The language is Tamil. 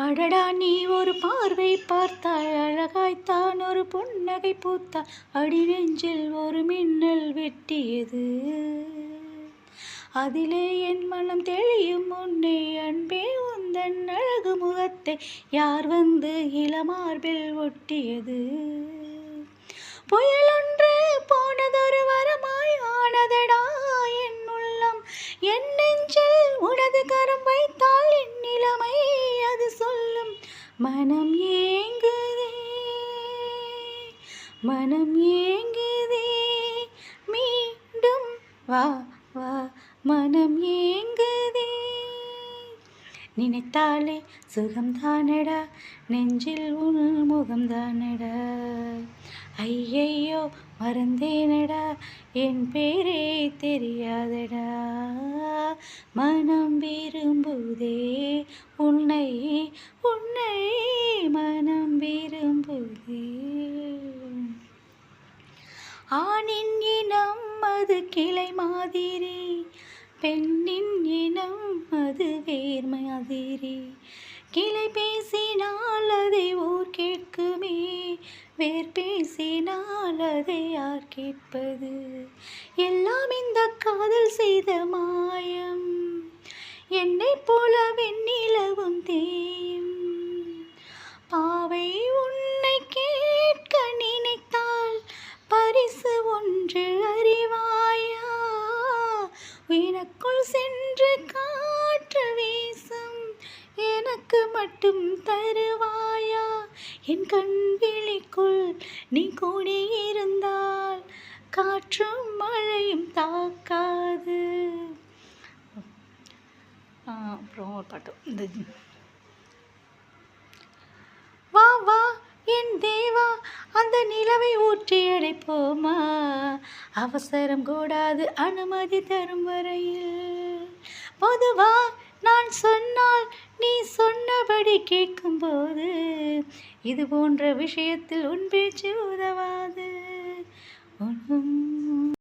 அடடா நீ ஒரு பார்வை பார்த்தாய், அழகாய்த்தான் ஒரு புன்னகை பூத்தாய், அடிநெஞ்சில் ஒரு மின்னல் வெட்டியது. அதிலே என் மனம் தெளியும் முன்னே அன்பே உந்தன் அழகு முகத்தை யார் வந்து இளமார்பில் ஒட்டியது. புயலொன்று போனதொரு வரமாய் ஆனதடா என் உள்ளம், என் நெஞ்சில் உனது கரம் வைத்தால் என் நிலைமை அது சொல்லும். மனம் ஏங்குதே, மனம் ஏங்குதே, மீண்டும் வா வா, மனம் ஏங்குதே. நினைத்தாலே சுகம்தானடா, நெஞ்சில் உன் முகம்தானடா. ஐயையோ மறந்தேனடா, என் பேரே தெரியாதடா. மனம் விரும்புதே உன்னை, உன்னை மனம் விரும்புதே. ஆணின் இனம் அது கிளை மாதிரி, பெண்ணின் இனம் அது வேர் மாதிரி. கிளை பேசினால் அதை ஊர் கேட்குமே, வேர் பேசினால் அதை யார் கேட்பது. எல்லாம் இந்த காதல் செய்த மாயம், என்னை போல வெண்ணிலவும் தேயும். பாவை உன்னை கேட்க நினைத்தால் பரிசு ஒன்று அறிவாயா, எனக்குள் சென்று காற்று வீசும் எனக்கு மட்டும் தருவாயா. என் கண் விழிக்குள் நீ கூடியிருந்தால் காற்றும் மழையும் தாக்காது. அப்புறம் ஒரு பாட்டு, இந்த வா வா என் தேவா, அந்த நிலவை ஊற்றி அடைப்போமா, அவசரம் கூடாது அனுமதி தரும் வரையில். பொதுவா நான் சொன்னால் நீ சொன்னபடி கேட்கும்போது, இது போன்ற விஷயத்தில் உன் பேச்சு உதவாது.